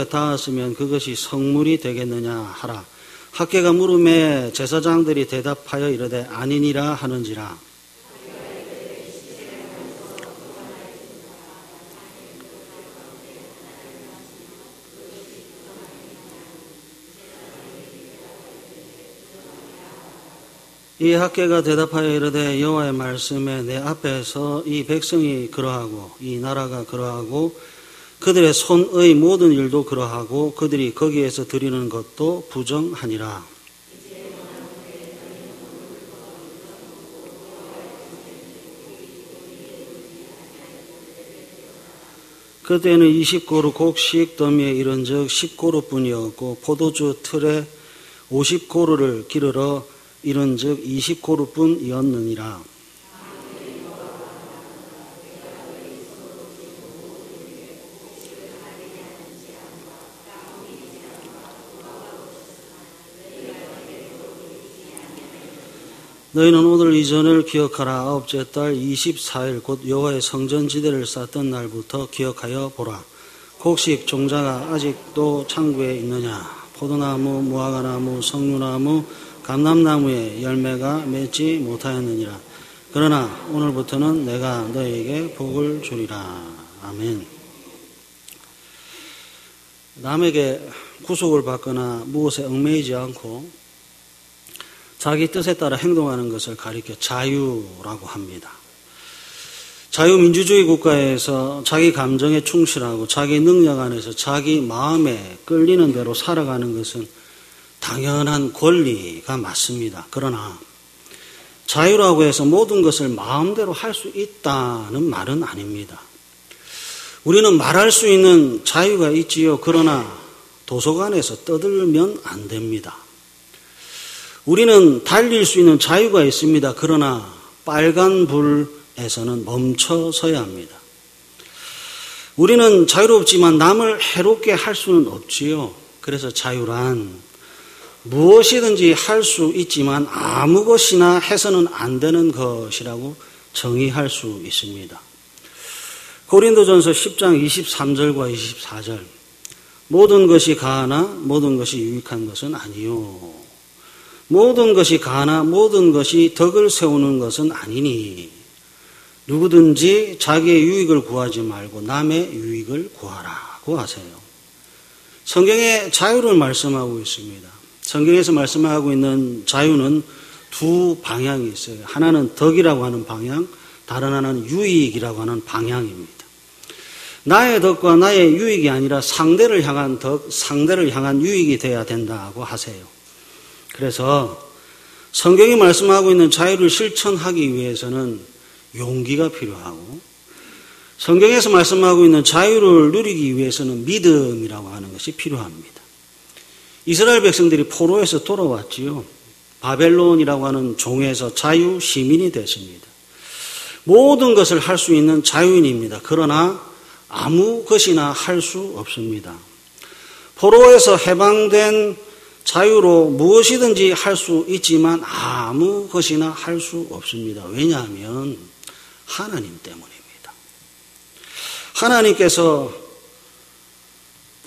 닿았으면 그것이 성물이 되겠느냐 하라. 학개가 물음에 제사장들이 대답하여 이르되 아니니라 하는지라. 이 학개가 대답하여 이르되 여호와의 말씀에 내 앞에서 이 백성이 그러하고 이 나라가 그러하고 그들의 손의 모든 일도 그러하고 그들이 거기에서 드리는 것도 부정하니라. 그때는 20고루 곡식 더미에 이른즉 10고루뿐이었고 포도주 틀에 50고루를 기르러 이른즉 20고루뿐이었느니라. 너희는 오늘 이전을 기억하라. 아홉째 달 24일 곧 여호와의 성전지대를 쌓던 날부터 기억하여 보라. 곡식 종자가 아직도 창고에 있느냐. 포도나무, 무화과나무, 석류나무, 감람나무에 열매가 맺지 못하였느니라. 그러나 오늘부터는 내가 너희에게 복을 주리라. 아멘. 남에게 구속을 받거나 무엇에 얽매이지 않고 자기 뜻에 따라 행동하는 것을 가리켜 자유라고 합니다. 자유민주주의 국가에서 자기 감정에 충실하고 자기 능력 안에서 자기 마음에 끌리는 대로 살아가는 것은 당연한 권리가 맞습니다. 그러나 자유라고 해서 모든 것을 마음대로 할 수 있다는 말은 아닙니다. 우리는 말할 수 있는 자유가 있지요. 그러나 도서관에서 떠들면 안 됩니다. 우리는 달릴 수 있는 자유가 있습니다. 그러나 빨간 불에서는 멈춰서야 합니다. 우리는 자유롭지만 남을 해롭게 할 수는 없지요. 그래서 자유란 무엇이든지 할 수 있지만 아무 것이나 해서는 안 되는 것이라고 정의할 수 있습니다. 고린도전서 10장 23절과 24절 모든 것이 가하나 모든 것이 유익한 것은 아니요. 모든 것이 가하나 모든 것이 덕을 세우는 것은 아니니 누구든지 자기의 유익을 구하지 말고 남의 유익을 구하라고 하세요. 성경에 자유를 말씀하고 있습니다. 성경에서 말씀하고 있는 자유는 두 방향이 있어요. 하나는 덕이라고 하는 방향, 다른 하나는 유익이라고 하는 방향입니다. 나의 덕과 나의 유익이 아니라 상대를 향한 덕, 상대를 향한 유익이 되어야 된다고 하세요. 그래서 성경이 말씀하고 있는 자유를 실천하기 위해서는 용기가 필요하고 성경에서 말씀하고 있는 자유를 누리기 위해서는 믿음이라고 하는 것이 필요합니다. 이스라엘 백성들이 포로에서 돌아왔지요. 바벨론이라고 하는 종에서 자유 시민이 됐습니다. 모든 것을 할 수 있는 자유인입니다. 그러나 아무 것이나 할 수 없습니다. 포로에서 해방된 자유로 무엇이든지 할 수 있지만 아무 것이나 할 수 없습니다. 왜냐하면 하나님 때문입니다. 하나님께서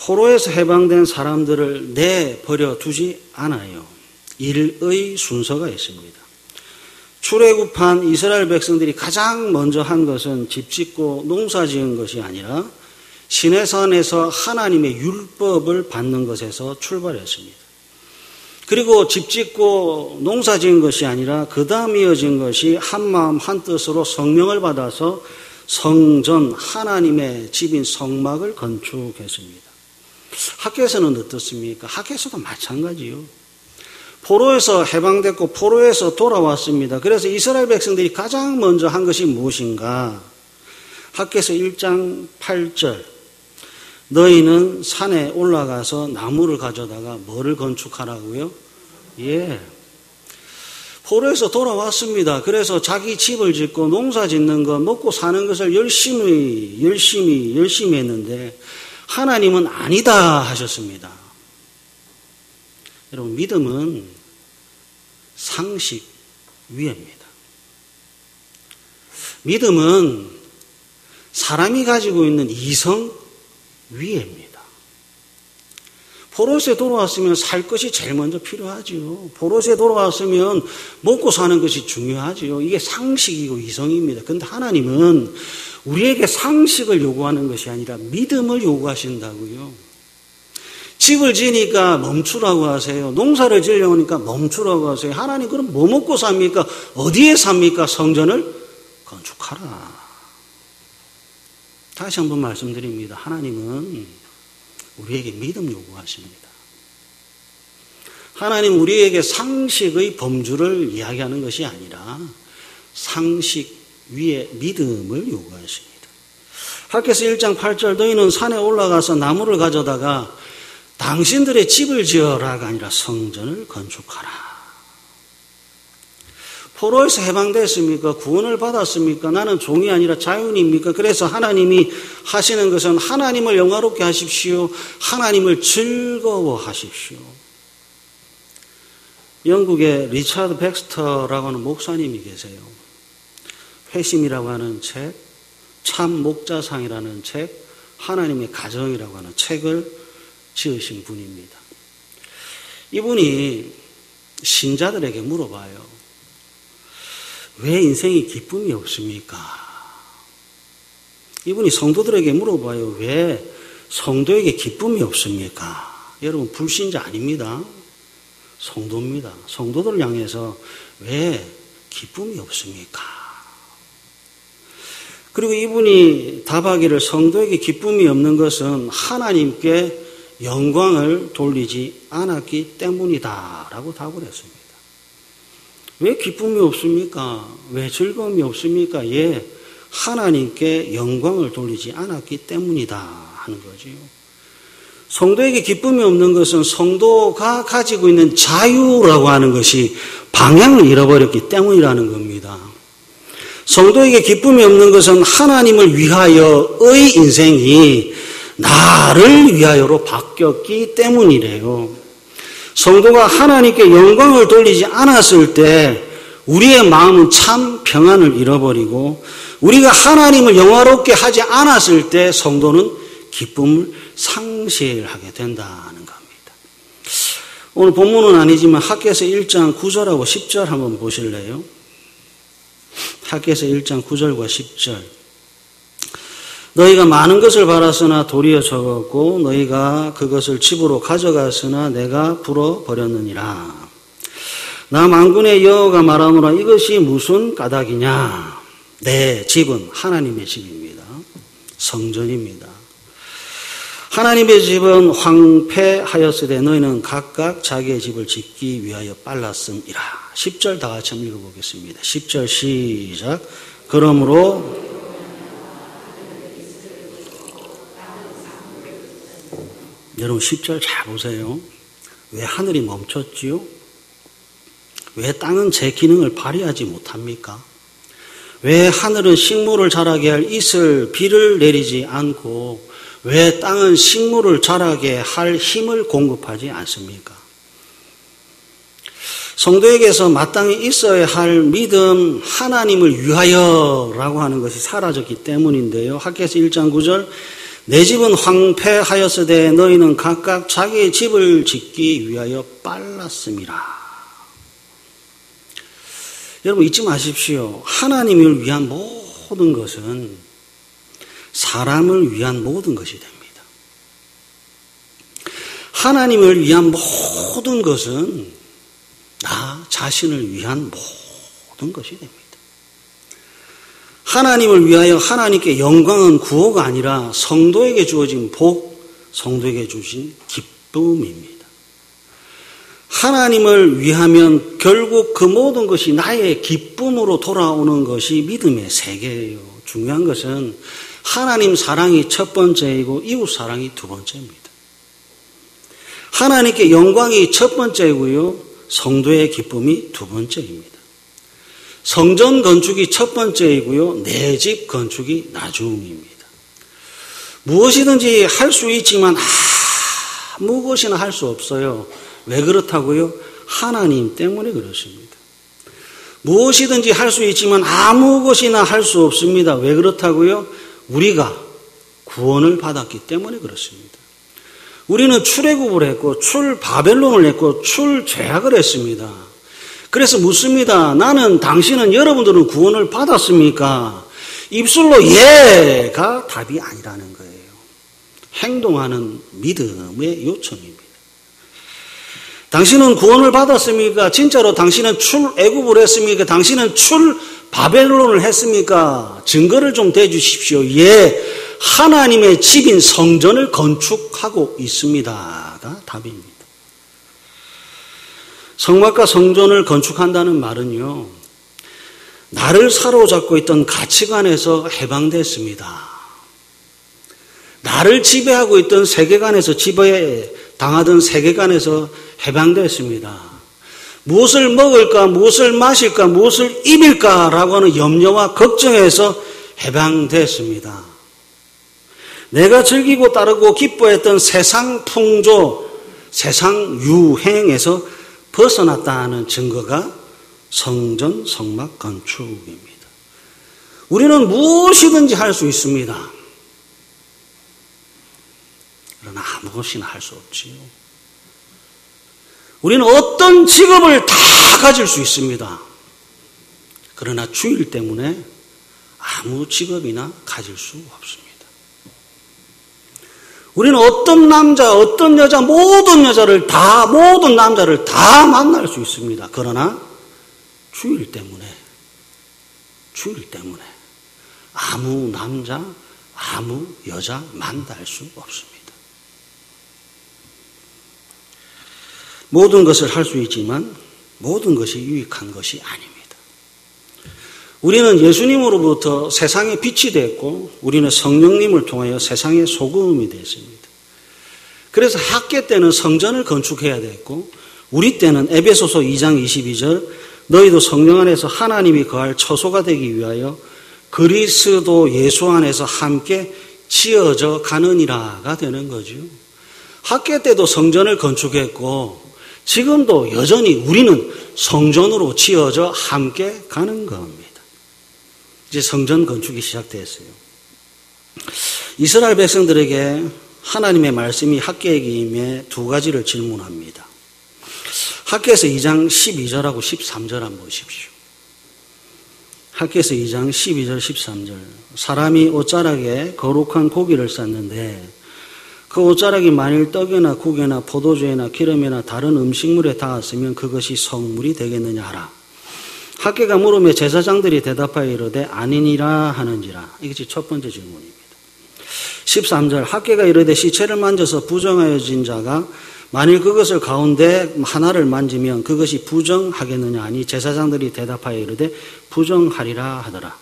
포로에서 해방된 사람들을 내버려 두지 않아요. 일의 순서가 있습니다. 출애굽한 이스라엘 백성들이 가장 먼저 한 것은 집 짓고 농사 지은 것이 아니라 시내산에서 하나님의 율법을 받는 것에서 출발했습니다. 그리고 집 짓고 농사 지은 것이 아니라 그 다음 이어진 것이 한마음 한뜻으로 성령을 받아서 성전 하나님의 집인 성막을 건축했습니다. 학교에서는 어떻습니까? 학교에서도 마찬가지요. 포로에서 해방됐고 포로에서 돌아왔습니다. 그래서 이스라엘 백성들이 가장 먼저 한 것이 무엇인가? 학교에서 1장 8절 너희는 산에 올라가서 나무를 가져다가 뭐를 건축하라고요? 예. 포로에서 돌아왔습니다. 그래서 자기 집을 짓고 농사 짓는 것, 먹고 사는 것을 열심히 했는데 하나님은 아니다 하셨습니다. 여러분, 믿음은 상식 위에입니다. 믿음은 사람이 가지고 있는 이성 위에입니다. 포로스에 돌아왔으면 살 것이 제일 먼저 필요하지요. 포로스에 돌아왔으면 먹고 사는 것이 중요하지요. 이게 상식이고 이성입니다. 그런데 하나님은 우리에게 상식을 요구하는 것이 아니라 믿음을 요구하신다고요. 집을 지으니까 멈추라고 하세요. 농사를 지으려고 하니까 멈추라고 하세요. 하나님 그럼 뭐 먹고 삽니까? 어디에 삽니까? 성전을 건축하라. 다시 한번 말씀드립니다. 하나님은 우리에게 믿음 요구하십니다. 하나님 우리에게 상식의 범주를 이야기하는 것이 아니라 상식 위에 믿음을 요구하십니다. 학개서 1장 8절 너희는 산에 올라가서 나무를 가져다가 당신들의 집을 지어라가 아니라 성전을 건축하라. 포로에서 해방됐습니까? 구원을 받았습니까? 나는 종이 아니라 자유인입니까? 그래서 하나님이 하시는 것은 하나님을 영화롭게 하십시오. 하나님을 즐거워하십시오. 영국의 리차드 백스터라고 하는 목사님이 계세요. 회심이라고 하는 책, 참 목자상이라는 책, 하나님의 가정이라고 하는 책을 지으신 분입니다. 이분이 신자들에게 물어봐요. 왜 인생이 기쁨이 없습니까? 이분이 성도들에게 물어봐요. 왜 성도에게 기쁨이 없습니까? 여러분 불신자 아닙니다. 성도입니다. 성도들을 향해서 왜 기쁨이 없습니까? 그리고 이분이 답하기를 성도에게 기쁨이 없는 것은 하나님께 영광을 돌리지 않았기 때문이다 라고 답을 했습니다. 왜 기쁨이 없습니까? 왜 즐거움이 없습니까? 예, 하나님께 영광을 돌리지 않았기 때문이다 하는 거지요. 성도에게 기쁨이 없는 것은 성도가 가지고 있는 자유라고 하는 것이 방향을 잃어버렸기 때문이라는 겁니다. 성도에게 기쁨이 없는 것은 하나님을 위하여의 인생이 나를 위하여로 바뀌었기 때문이래요. 성도가 하나님께 영광을 돌리지 않았을 때 우리의 마음은 참 평안을 잃어버리고 우리가 하나님을 영화롭게 하지 않았을 때 성도는 기쁨을 상실하게 된다는 겁니다. 오늘 본문은 아니지만 학개서 1장 9절하고 10절 한번 보실래요? 학개서 1장 9절과 10절 너희가 많은 것을 바랐으나 도리어 적었고 너희가 그것을 집으로 가져갔으나 내가 불어버렸느니라. 나 만군의 여호와가 말하노라 이것이 무슨 까닭이냐. 내 집은 하나님의 집입니다. 성전입니다. 하나님의 집은 황폐하였으되 너희는 각각 자기의 집을 짓기 위하여 빨랐음이라. 10절 다 같이 한번 읽어보겠습니다. 10절 시작. 그러므로 여러분 10절 잘 보세요. 왜 하늘이 멈췄지요? 왜 땅은 제 기능을 발휘하지 못합니까? 왜 하늘은 식물을 자라게 할 이슬, 비를 내리지 않고 왜 땅은 식물을 자라게 할 힘을 공급하지 않습니까? 성도에게서 마땅히 있어야 할 믿음, 하나님을 위하여라고 하는 것이 사라졌기 때문인데요. 학개서 1장 9절 내 집은 황폐하였으되 너희는 각각 자기의 집을 짓기 위하여 빨랐음이라. 여러분 잊지 마십시오. 하나님을 위한 모든 것은 사람을 위한 모든 것이 됩니다. 하나님을 위한 모든 것은 나 자신을 위한 모든 것이 됩니다. 하나님을 위하여 하나님께 영광은 구호가 아니라 성도에게 주어진 복, 성도에게 주신 기쁨입니다. 하나님을 위하면 결국 그 모든 것이 나의 기쁨으로 돌아오는 것이 믿음의 세계예요. 중요한 것은 하나님 사랑이 첫 번째이고 이웃 사랑이 두 번째입니다. 하나님께 영광이 첫 번째이고요. 성도의 기쁨이 두 번째입니다. 성전 건축이 첫 번째이고요. 내 집 건축이 나중입니다. 무엇이든지 할 수 있지만 아무 것이나 할 수 없어요. 왜 그렇다고요? 하나님 때문에 그렇습니다. 무엇이든지 할 수 있지만 아무 것이나 할 수 없습니다. 왜 그렇다고요? 우리가 구원을 받았기 때문에 그렇습니다. 우리는 출애굽을 했고 출바벨론을 했고 출제약을 했습니다. 그래서 묻습니다. 나는 당신은 여러분들은 구원을 받았습니까? 입술로 예가 답이 아니라는 거예요. 행동하는 믿음의 요청입니다. 당신은 구원을 받았습니까? 진짜로 당신은 출애굽을 했습니까? 당신은 출바벨론을 했습니까? 증거를 좀 대주십시오. 예, 하나님의 집인 성전을 건축하고 있습니다가 답입니다. 성막과 성전을 건축한다는 말은요, 나를 사로잡고 있던 가치관에서 해방됐습니다. 나를 지배하고 있던 세계관에서 지배당하던 세계관에서 해방됐습니다. 무엇을 먹을까, 무엇을 마실까, 무엇을 입을까라고 하는 염려와 걱정에서 해방됐습니다. 내가 즐기고 따르고 기뻐했던 세상 풍조, 세상 유행에서 벗어났다는 증거가 성전, 성막 건축입니다. 우리는 무엇이든지 할 수 있습니다. 그러나 아무것이나 할 수 없지요. 우리는 어떤 직업을 다 가질 수 있습니다. 그러나 주일 때문에 아무 직업이나 가질 수 없습니다. 우리는 어떤 남자, 어떤 여자, 모든 남자를 다 만날 수 있습니다. 그러나 주일 때문에 아무 남자, 아무 여자 만날 수 없습니다. 모든 것을 할 수 있지만 모든 것이 유익한 것이 아닙니다. 우리는 예수님으로부터 세상의 빛이 됐고 우리는 성령님을 통하여 세상의 소금이 됐습니다. 그래서 학계 때는 성전을 건축해야 됐고 우리 때는 에베소서 2장 22절 너희도 성령 안에서 하나님이 거할 처소가 되기 위하여 그리스도 예수 안에서 함께 지어져 가느니라가 되는 거죠. 학계 때도 성전을 건축했고 지금도 여전히 우리는 성전으로 지어져 함께 가는 겁니다. 이제 성전 건축이 시작됐어요. 이스라엘 백성들에게 하나님의 말씀이 학계에게 임해 두 가지를 질문합니다. 학계에서 2장 12절하고 13절 한번 보십시오. 학계에서 2장 12절 13절 사람이 옷자락에 거룩한 고기를 쌌는데 그 옷자락이 만일 떡이나 국이나 포도주나 기름이나 다른 음식물에 닿았으면 그것이 성물이 되겠느냐 하라. 학계가 물음에 제사장들이 대답하여 이르되 아니니라 하는지라. 이것이 첫 번째 질문입니다. 13절 학계가 이르되 시체를 만져서 부정하여진 자가 만일 그것을 가운데 하나를 만지면 그것이 부정하겠느냐 하니 제사장들이 대답하여 이르되 부정하리라 하더라.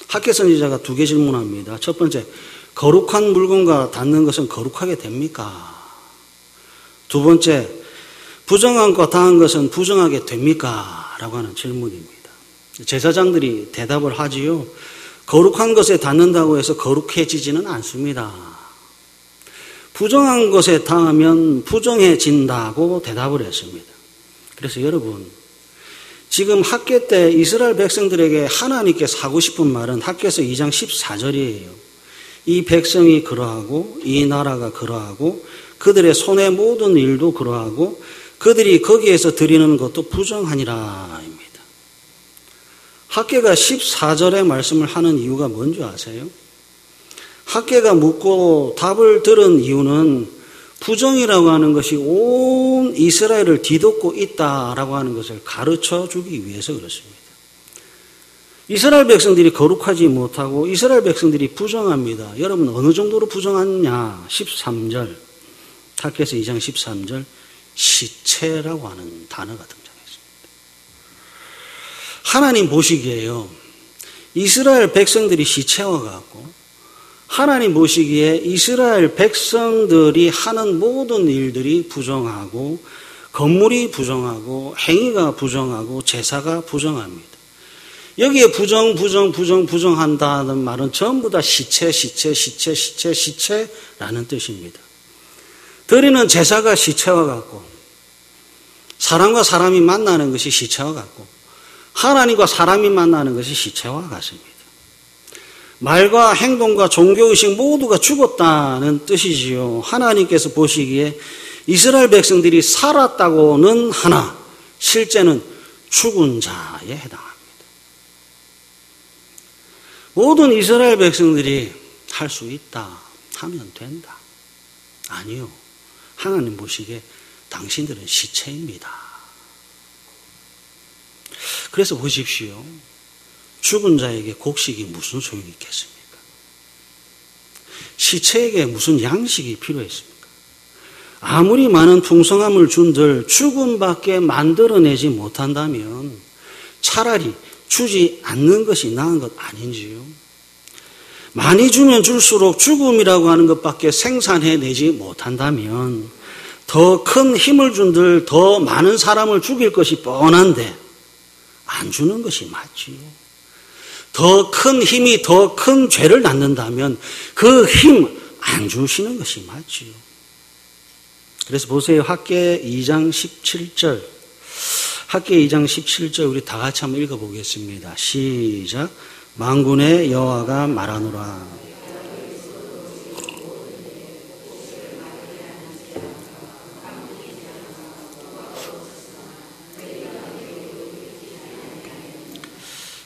학계 선지자가 두 개 질문합니다. 첫 번째, 거룩한 물건과 닿는 것은 거룩하게 됩니까? 두 번째, 부정한 것과 닿은 것은 부정하게 됩니까? 라고 하는 질문입니다. 제사장들이 대답을 하지요. 거룩한 것에 닿는다고 해서 거룩해지지는 않습니다. 부정한 것에 닿으면 부정해진다고 대답을 했습니다. 그래서 여러분, 지금 학계 때 이스라엘 백성들에게 하나님께서 하고 싶은 말은 학계에서 2장 14절이에요. 이 백성이 그러하고 이 나라가 그러하고 그들의 손의 모든 일도 그러하고 그들이 거기에서 드리는 것도 부정하니라 입니다. 학계가 14절의 말씀을 하는 이유가 뭔지 아세요? 학계가 묻고 답을 들은 이유는 부정이라고 하는 것이 온 이스라엘을 뒤덮고 있다라고 하는 것을 가르쳐 주기 위해서 그렇습니다. 이스라엘 백성들이 거룩하지 못하고 이스라엘 백성들이 부정합니다. 여러분 어느 정도로 부정하냐? 13절 학계에서 2장 13절 시체라고 하는 단어가 등장했습니다. 하나님 보시기에요. 이스라엘 백성들이 시체와 같고 하나님 보시기에 이스라엘 백성들이 하는 모든 일들이 부정하고 건물이 부정하고 행위가 부정하고 제사가 부정합니다. 여기에 부정한다는 말은 전부 다 시체라는 뜻입니다. 드리는 제사가 시체와 같고 사람과 사람이 만나는 것이 시체와 같고 하나님과 사람이 만나는 것이 시체와 같습니다. 말과 행동과 종교의식 모두가 죽었다는 뜻이지요. 하나님께서 보시기에 이스라엘 백성들이 살았다고는 하나 실제는 죽은 자에 해당합니다. 모든 이스라엘 백성들이 할 수 있다 하면 된다. 아니요. 하나님 보시기에 당신들은 시체입니다. 그래서 보십시오. 죽은 자에게 곡식이 무슨 소용이 있겠습니까? 시체에게 무슨 양식이 필요했습니까? 아무리 많은 풍성함을 준들 죽음밖에 만들어내지 못한다면 차라리 주지 않는 것이 나은 것 아닌지요? 많이 주면 줄수록 죽음이라고 하는 것밖에 생산해내지 못한다면 더 큰 힘을 준들 더 많은 사람을 죽일 것이 뻔한데 안 주는 것이 맞지요. 더 큰 힘이 더 큰 죄를 낳는다면 그 힘 안 주시는 것이 맞지요. 그래서 보세요. 학개 2장 17절. 학개 2장 17절 우리 다 같이 한번 읽어보겠습니다. 시작. 만군의 여호와가 말하노라.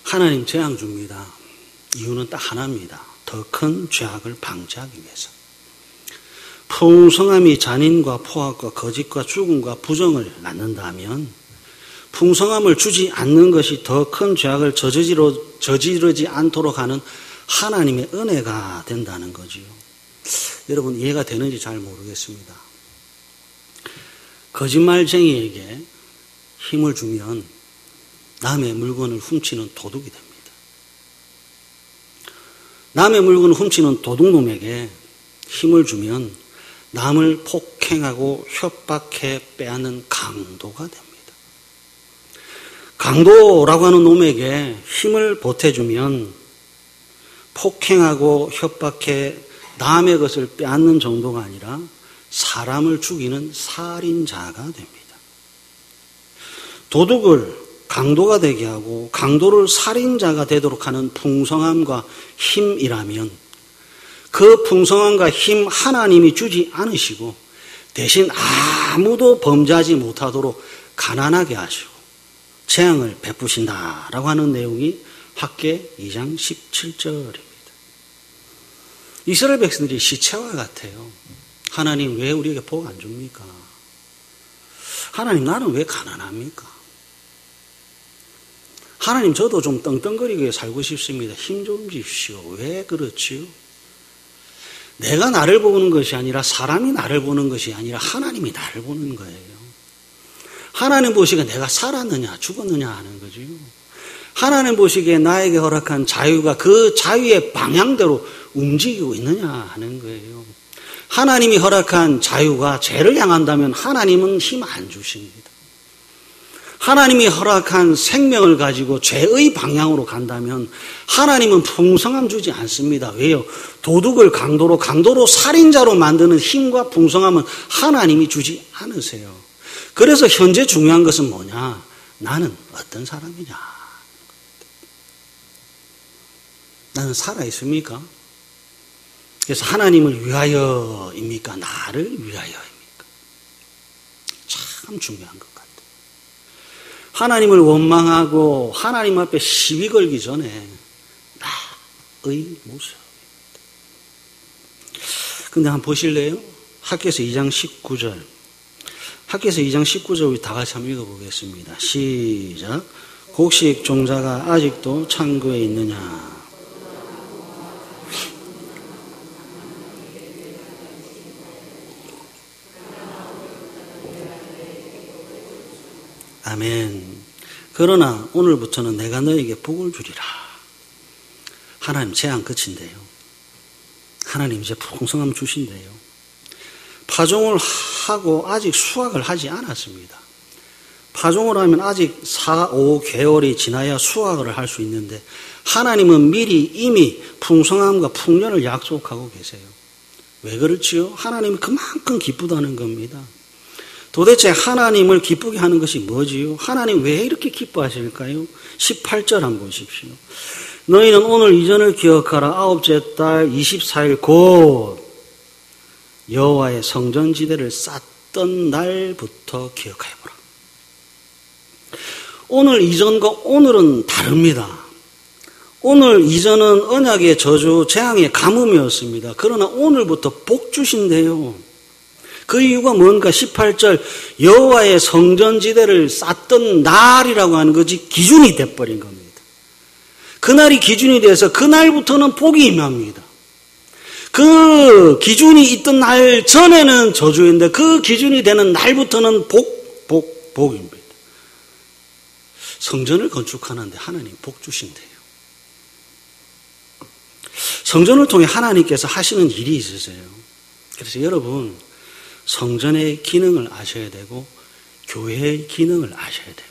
하나님 재앙 줍니다. 이유는 딱 하나입니다. 더 큰 죄악을 방지하기 위해서. 풍성함이 잔인과 포악과 거짓과 죽음과 부정을 낳는다면 풍성함을 주지 않는 것이 더 큰 죄악을 저지르지 않도록 하는 하나님의 은혜가 된다는 거지요. 여러분 이해가 되는지 잘 모르겠습니다. 거짓말쟁이에게 힘을 주면 남의 물건을 훔치는 도둑이 됩니다. 남의 물건을 훔치는 도둑놈에게 힘을 주면 남을 폭행하고 협박해 빼앗는 강도가 됩니다. 강도라고 하는 놈에게 힘을 보태주면 폭행하고 협박해 남의 것을 빼앗는 정도가 아니라 사람을 죽이는 살인자가 됩니다. 도둑을 강도가 되게 하고 강도를 살인자가 되도록 하는 풍성함과 힘이라면 그 풍성함과 힘 하나님이 주지 않으시고 대신 아무도 범죄하지 못하도록 가난하게 하시고 재앙을 베푸신다라고 하는 내용이 학개 2장 17절입니다. 이스라엘 백성들이 시체와 같아요. 하나님 왜 우리에게 복 안 줍니까? 하나님 나는 왜 가난합니까? 하나님 저도 좀 떵떵거리게 살고 싶습니다. 힘 좀 주십시오. 왜 그렇지요? 내가 나를 보는 것이 아니라 사람이 나를 보는 것이 아니라 하나님이 나를 보는 거예요. 하나님 보시기에 내가 살았느냐 죽었느냐 하는 거죠. 하나님 보시기에 나에게 허락한 자유가 그 자유의 방향대로 움직이고 있느냐 하는 거예요. 하나님이 허락한 자유가 죄를 향한다면 하나님은 힘 안 주십니다. 하나님이 허락한 생명을 가지고 죄의 방향으로 간다면 하나님은 풍성함 주지 않습니다. 왜요? 도둑을 강도로 살인자로 만드는 힘과 풍성함은 하나님이 주지 않으세요. 그래서 현재 중요한 것은 뭐냐? 나는 어떤 사람이냐? 나는 살아있습니까? 그래서 하나님을 위하여입니까? 나를 위하여입니까? 참 중요한 것 같아요. 하나님을 원망하고 하나님 앞에 시비 걸기 전에 나의 모습. 근데 한번 보실래요? 학개서 2장 19절. 학개서 2장 19절 우리 다 같이 한번 읽어보겠습니다. 시작. 곡식 종자가 아직도 창고에 있느냐? 아멘. 그러나 오늘부터는 내가 너에게 복을 주리라. 하나님 재앙 끝인데요. 하나님 이제 풍성함 주신대요. 파종을 하고 아직 수확을 하지 않았습니다. 파종을 하면 아직 4, 5개월이 지나야 수확을 할 수 있는데 하나님은 미리 이미 풍성함과 풍년을 약속하고 계세요. 왜 그렇지요? 하나님이 그만큼 기쁘다는 겁니다. 도대체 하나님을 기쁘게 하는 것이 뭐지요? 하나님 왜 이렇게 기뻐하실까요? 18절 한번 보십시오. 너희는 오늘 이전을 기억하라. 아홉째 달 24일 곧 여호와의 성전지대를 쌓던 날부터 기억하여보라. 오늘 이전과 오늘은 다릅니다. 오늘 이전은 언약의 저주, 재앙의 가뭄이었습니다. 그러나 오늘부터 복 주신대요. 그 이유가 뭔가 18절 여호와의 성전지대를 쌓던 날이라고 하는 것이 기준이 돼버린 겁니다. 그날이 기준이 돼서 그날부터는 복이 임합니다. 그 기준이 있던 날 전에는 저주인데 그 기준이 되는 날부터는 복입니다. 성전을 건축하는데 하나님 복 주신대요. 성전을 통해 하나님께서 하시는 일이 있으세요. 그래서 여러분 성전의 기능을 아셔야 되고 교회의 기능을 아셔야 됩니다.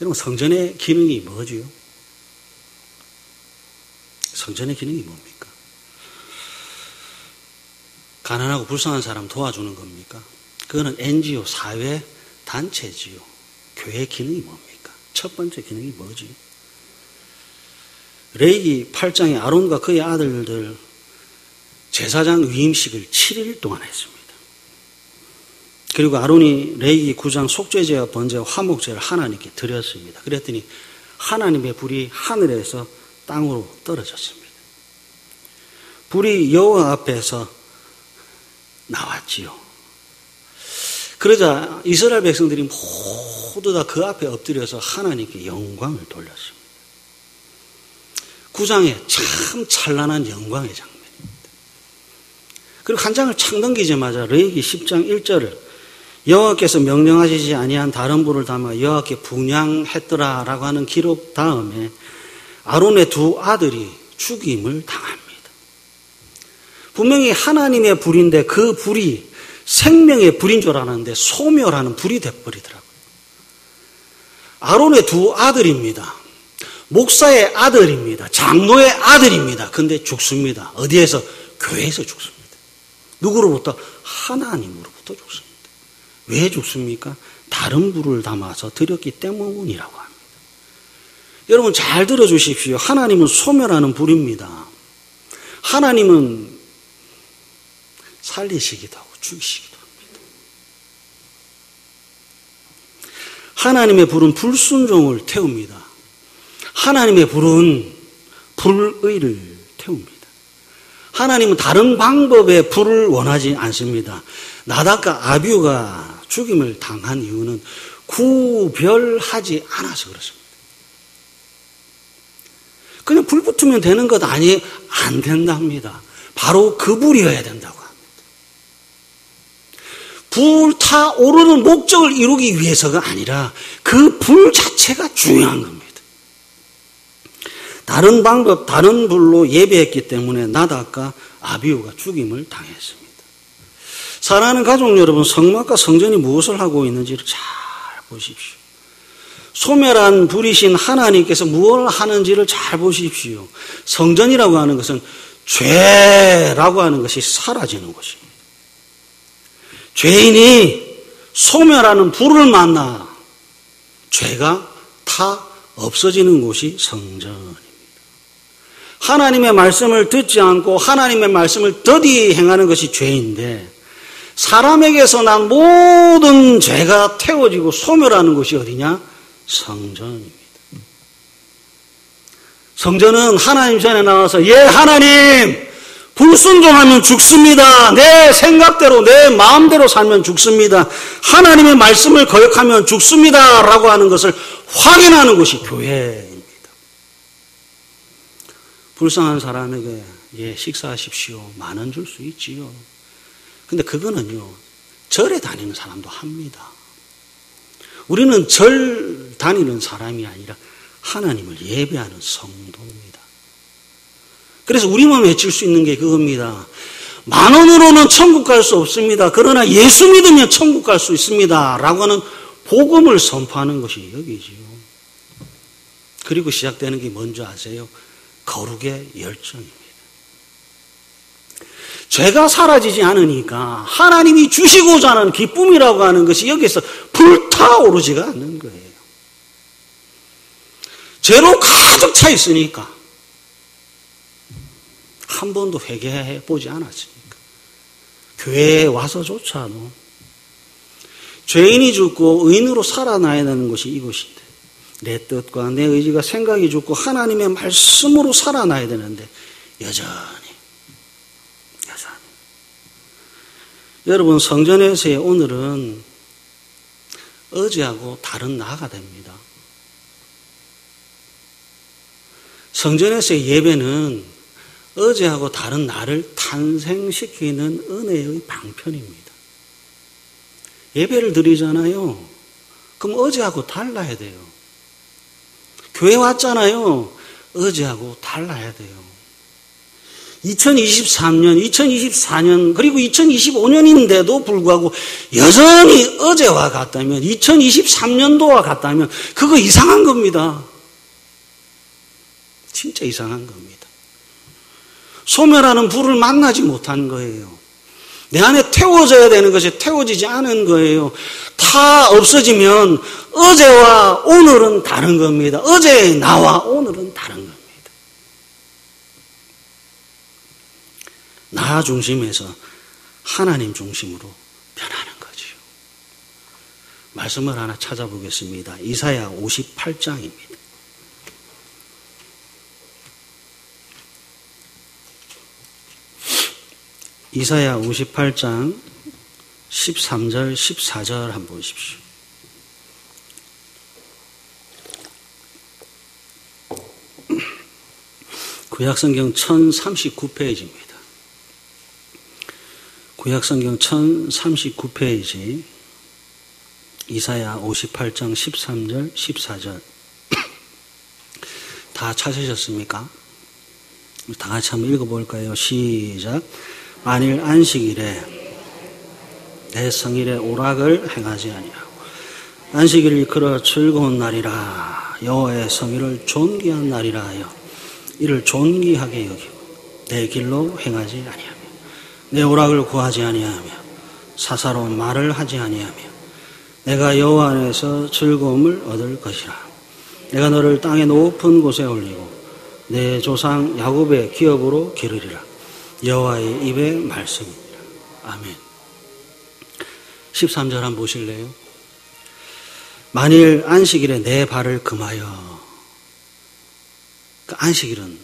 여러분 성전의 기능이 뭐죠? 성전의 기능이 뭡니까? 가난하고 불쌍한 사람 도와주는 겁니까? 그거는 NGO 사회 단체지요. 교회의 기능이 뭡니까? 첫 번째 기능이 뭐지? 레위기 8장에 아론과 그의 아들들 제사장 위임식을 7일 동안 했습니다. 그리고 아론이 레위기 9장 속죄제와 번제와 화목제를 하나님께 드렸습니다. 그랬더니 하나님의 불이 하늘에서 땅으로 떨어졌습니다. 불이 여호와 앞에서 나왔지요. 그러자 이스라엘 백성들이 모두 다 그 앞에 엎드려서 하나님께 영광을 돌렸습니다. 9장에 참 찬란한 영광의 장면입니다. 그리고 한 장을 착 넘기자마자 레위기 10장 1절을 여호와께서 명령하시지 아니한 다른 불을 담아 여호와께 분향했더라라고 하는 기록 다음에 아론의 두 아들이 죽임을 당합니다. 분명히 하나님의 불인데 그 불이 생명의 불인 줄 알았는데 소멸하는 불이 돼버리더라고요. 아론의 두 아들입니다. 목사의 아들입니다. 장로의 아들입니다. 근데 죽습니다. 어디에서? 교회에서 죽습니다. 누구로부터? 하나님으로부터 죽습니다. 왜 죽습니까? 다른 불을 담아서 드렸기 때문이라고 합니다. 여러분 잘 들어주십시오. 하나님은 소멸하는 불입니다. 하나님은 살리시기도 하고 죽이시기도 합니다. 하나님의 불은 불순종을 태웁니다. 하나님의 불은 불의를 태웁니다. 하나님은 다른 방법의 불을 원하지 않습니다. 나답과 아비후가 죽임을 당한 이유는 구별하지 않아서 그렇습니다. 그냥 불 붙으면 되는 것 아니에요? 안 된답니다. 바로 그 불이어야 된다고 합니다. 불타오르는 목적을 이루기 위해서가 아니라 그 불 자체가 중요한 겁니다. 다른 방법, 다른 불로 예배했기 때문에 나답과 아비후가 죽임을 당했습니다. 사랑하는 가족 여러분, 성막과 성전이 무엇을 하고 있는지를 잘 보십시오. 소멸한 불이신 하나님께서 무엇을 하는지를 잘 보십시오. 성전이라고 하는 것은 죄라고 하는 것이 사라지는 것입니다. 죄인이 소멸하는 불을 만나 죄가 다 없어지는 곳이 성전입니다. 하나님의 말씀을 듣지 않고 하나님의 말씀을 더디 행하는 것이 죄인데 사람에게서 난 모든 죄가 태워지고 소멸하는 곳이 어디냐? 성전입니다. 성전은 하나님 전에 나와서 예 하나님 불순종하면 죽습니다. 내 생각대로 내 마음대로 살면 죽습니다. 하나님의 말씀을 거역하면 죽습니다. 라고 하는 것을 확인하는 것이 교회입니다. 불쌍한 사람에게 예 식사하십시오. 10,000원 줄 수 있지요. 근데 그거는요 절에 다니는 사람도 합니다. 우리는 절 다니는 사람이 아니라 하나님을 예배하는 성도입니다. 그래서 우리만 외칠 수 있는 게 그겁니다. 10,000원으로는 천국 갈 수 없습니다. 그러나 예수 믿으면 천국 갈 수 있습니다. 라고 하는 복음을 선포하는 것이 여기지요. 그리고 시작되는 게 뭔지 아세요? 거룩의 열정입니다. 죄가 사라지지 않으니까 하나님이 주시고자 하는 기쁨이라고 하는 것이 여기서 불타오르지가 않는 거예요. 죄로 가득 차 있으니까 한 번도 회개해 보지 않았으니까 교회에 와서조차도 죄인이 죽고 의인으로 살아나야 되는 것이 이것인데 내 뜻과 내 의지가 생각이 죽고 하나님의 말씀으로 살아나야 되는데 여전히 여러분 성전에서의 오늘은 어제하고 다른 나가 됩니다. 성전에서의 예배는 어제하고 다른 나를 탄생시키는 은혜의 방편입니다. 예배를 드리잖아요. 그럼 어제하고 달라야 돼요. 교회 왔잖아요. 어제하고 달라야 돼요. 2023년, 2024년, 그리고 2025년인데도 불구하고 여전히 어제와 같다면, 2023년도와 같다면, 그거 이상한 겁니다. 진짜 이상한 겁니다. 소멸하는 불을 만나지 못한 거예요. 내 안에 태워져야 되는 것이 태워지지 않은 거예요. 다 없어지면 어제와 오늘은 다른 겁니다. 어제의 나와 오늘은 다른 겁니다. 나 중심에서 하나님 중심으로 변하는 거죠. 말씀을 하나 찾아보겠습니다. 이사야 58장입니다. 이사야 58장 13절 14절 한번 보십시오. 구약성경 1039페이지입니다. 구약성경 1039페이지 이사야 58장 13절 14절 다 찾으셨습니까? 다 같이 한번 읽어볼까요? 시작. 만일 안식일에 내 성일의 오락을 행하지 아니하고 안식일을 이끌어 즐거운 날이라 여호와의 성일을 존귀한 날이라 하여 이를 존귀하게 여기고 내 길로 행하지 아니하며 내 오락을 구하지 아니하며 사사로운 말을 하지 아니하며 내가 여호와 안에서 즐거움을 얻을 것이라. 내가 너를 땅의 높은 곳에 올리고 내 조상 야곱의 기업으로 기르리라. 여호와의 입의 말씀이니라. 아멘. 13절 한번 보실래요? 만일 안식일에 내 발을 금하여, 그 안식일은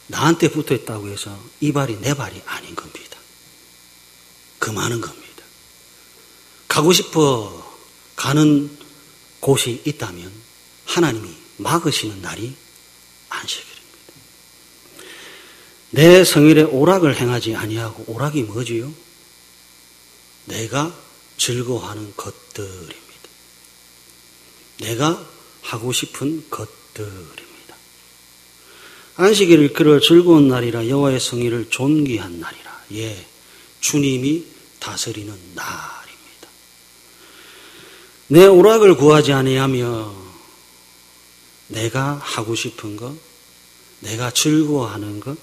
나한테 붙어 있다고 해서 이 발이 내 발이 아닌 겁니다. 금하는 겁니다. 가고 싶어 가는 곳이 있다면 하나님이 막으시는 날이 안식일입니다. 내 성일에 오락을 행하지 아니하고, 오락이 뭐지요? 내가 즐거워하는 것들입니다. 내가 하고 싶은 것들입니다. 안식일을 이끌어 즐거운 날이라 여호와의 성일을 존귀한 날이라. 예, 주님이 다스리는 날입니다. 내 오락을 구하지 아니하며 내가 하고 싶은 것, 내가 즐거워하는 것,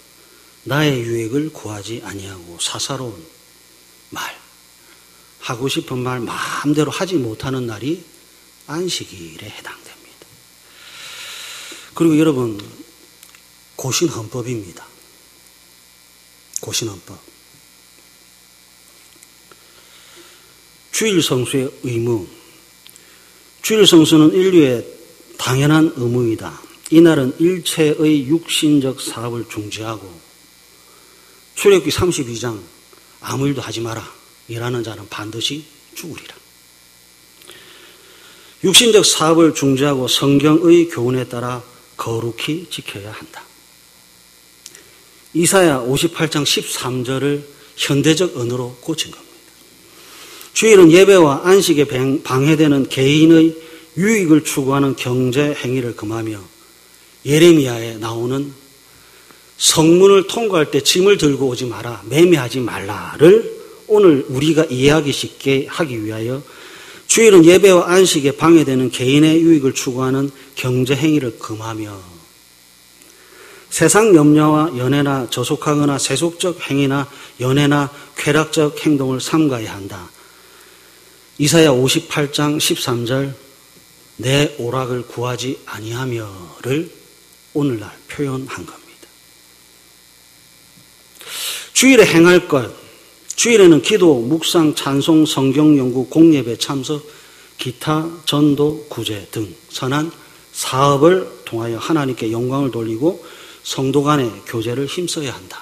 나의 유익을 구하지 아니하고 사사로운 말, 하고 싶은 말 마음대로 하지 못하는 날이 안식일에 해당됩니다. 그리고 여러분, 고신헌법입니다. 고신헌법. 주일성수의 의무. 주일성수는 인류의 당연한 의무이다. 이날은 일체의 육신적 사업을 중지하고 출애굽기 32장 아무 일도 하지 마라. 일하는 자는 반드시 죽으리라. 육신적 사업을 중지하고 성경의 교훈에 따라 거룩히 지켜야 한다. 이사야 58장 13절을 현대적 언어로 고친 겁니다. 주일은 예배와 안식에 방해되는 개인의 유익을 추구하는 경제 행위를 금하며 예레미야에 나오는 성문을 통과할 때 짐을 들고 오지 마라, 매매하지 말라를 오늘 우리가 이해하기 쉽게 하기 위하여 주일은 예배와 안식에 방해되는 개인의 유익을 추구하는 경제 행위를 금하며 세상 염려와 연애나 저속하거나 세속적 행위나 연애나 쾌락적 행동을 삼가야 한다. 이사야 58장 13절 내 오락을 구하지 아니하며를 오늘날 표현한 겁니다. 주일에 행할 것, 주일에는 기도, 묵상, 찬송, 성경 연구, 공예배 참석, 기타, 전도, 구제 등 선한 사업을 통하여 하나님께 영광을 돌리고 성도 간의 교제를 힘써야 한다.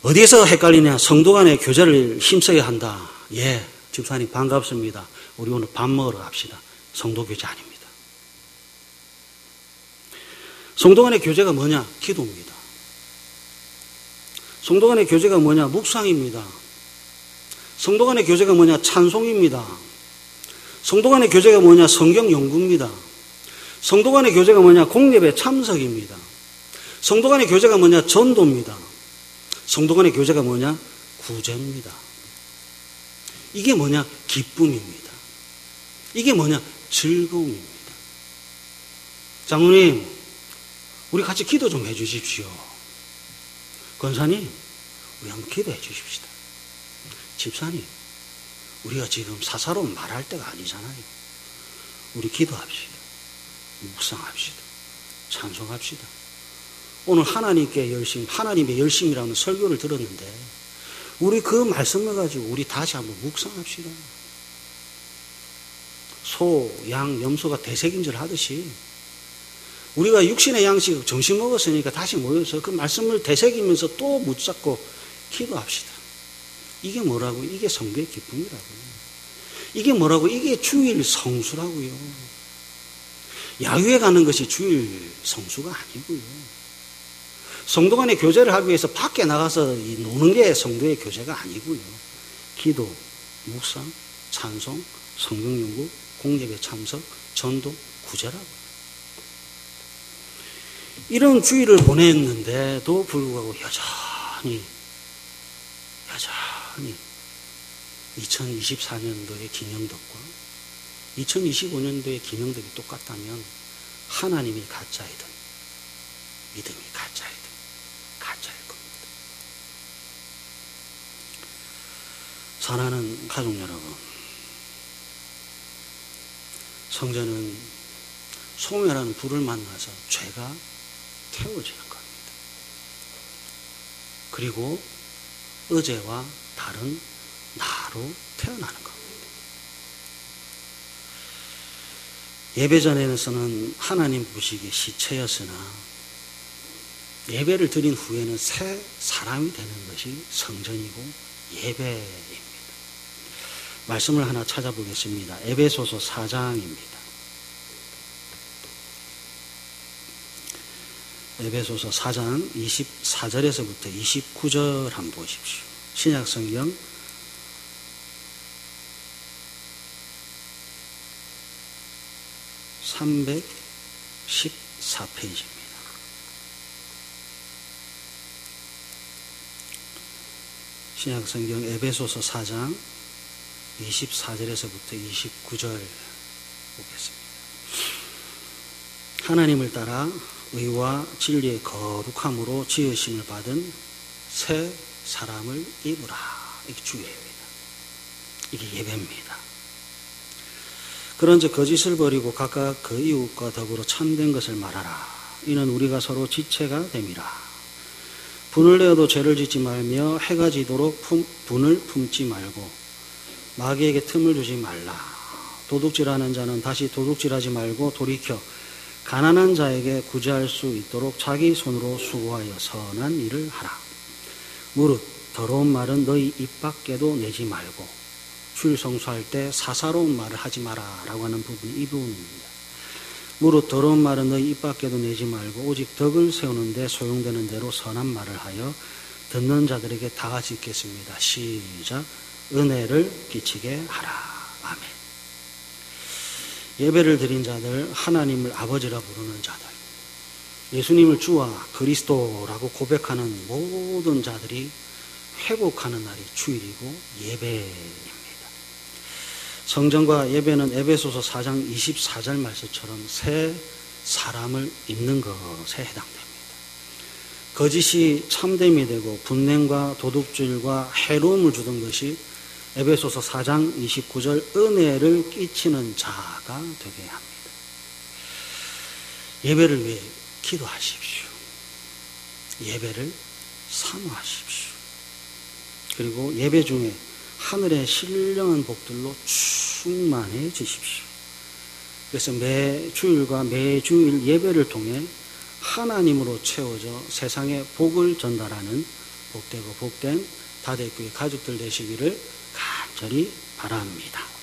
어디에서 헷갈리냐? 성도 간의 교제를 힘써야 한다. 예, 집사님 반갑습니다. 우리 오늘 밥 먹으러 갑시다. 성도 교제 아닙니다. 성도 간의 교제가 뭐냐? 기도입니다. 성도 간의 교제가 뭐냐? 묵상입니다. 성도 간의 교제가 뭐냐? 찬송입니다. 성도 간의 교제가 뭐냐? 성경 연구입니다. 성도 간의 교제가 뭐냐? 공예배 참석입니다. 성도 간의 교제가 뭐냐? 전도입니다. 성도 간의 교제가 뭐냐? 구제입니다. 이게 뭐냐? 기쁨입니다. 이게 뭐냐? 즐거움입니다. 장로님, 우리 같이 기도 좀 해주십시오. 권사님, 우리 한번 기도해 주십시다. 집사님, 우리가 지금 사사로운 말할 때가 아니잖아요. 우리 기도합시다. 묵상합시다. 찬송합시다. 오늘 하나님의 열심이라는 설교를 들었는데 우리 그 말씀을 가지고 우리 다시 한번 묵상합시다. 소, 양, 염소가 대색임질 하듯이 우리가 육신의 양식 점심 먹었으니까 다시 모여서 그 말씀을 되새기면서 또 붙잡고 기도합시다. 이게 뭐라고? 이게 성도의 기쁨이라고요. 이게 뭐라고? 이게 주일 성수라고요. 야유회 가는 것이 주일 성수가 아니고요. 성도 간의 교제를 하기 위해서 밖에 나가서 노는 게 성도의 교제가 아니고요. 기도, 묵상, 찬송, 성경 연구, 공예배 참석, 전도, 구제라고요. 이런 주일을 보냈는데도 불구하고 여전히 2024년도의 기념덕과 2025년도의 기념덕이 똑같다면 하나님이 가짜이든 믿음이 가짜이든 가짜일 겁니다. 사랑하는 가족 여러분, 성전은 소멸하는 불을 만나서 죄가 태워지는 겁니다. 그리고 어제와 다른 나로 태어나는 겁니다. 예배전에서는 하나님 보시기에 시체였으나 예배를 드린 후에는 새 사람이 되는 것이 성전이고 예배입니다. 말씀을 하나 찾아보겠습니다. 에베소서 4장입니다. 에베소서 4장 24절에서부터 29절 한번 보십시오. 신약성경 314페이지입니다. 신약성경 에베소서 4장 24절에서부터 29절 보겠습니다. 하나님을 따라 의와 진리의 거룩함으로 지으심을 받은 새 사람을 입으라. 이게 주예입니다. 이게 예배입니다. 그런즉 거짓을 버리고 각각 그 이웃과 더불어 참된 것을 말하라. 이는 우리가 서로 지체가 됨이라. 분을 내어도 죄를 짓지 말며 해가 지도록 분을 품지 말고 마귀에게 틈을 주지 말라. 도둑질하는 자는 다시 도둑질하지 말고 돌이켜 가난한 자에게 구제할 수 있도록 자기 손으로 수고하여 선한 일을 하라. 무릇 더러운 말은 너희 입 밖에도 내지 말고 주일 성수할 때 사사로운 말을 하지 마라 라고 하는 부분이 이 부분입니다. 무릇 더러운 말은 너희 입 밖에도 내지 말고 오직 덕을 세우는 데 소용되는 대로 선한 말을 하여 듣는 자들에게 다 같이 읽겠습니다. 시작. 은혜를 끼치게 하라. 아멘. 예배를 드린 자들, 하나님을 아버지라 부르는 자들, 예수님을 주와 그리스도라고 고백하는 모든 자들이 회복하는 날이 주일이고 예배입니다. 성전과 예배는 에베소서 4장 24절 말씀처럼 새 사람을 입는 것에 해당됩니다. 거짓이 참됨이 되고 분냄과 도둑질과 해로움을 주던 것이 에베소서 4장 29절 은혜를 끼치는 자가 되게 합니다. 예배를 위해 기도하십시오. 예배를 사모하십시오. 그리고 예배 중에 하늘의 신령한 복들로 충만해지십시오. 그래서 매 주일과 매 주일 예배를 통해 하나님으로 채워져 세상에 복을 전달하는 복되고 복된 다대교회 가족들 되시기를 간절히 바랍니다.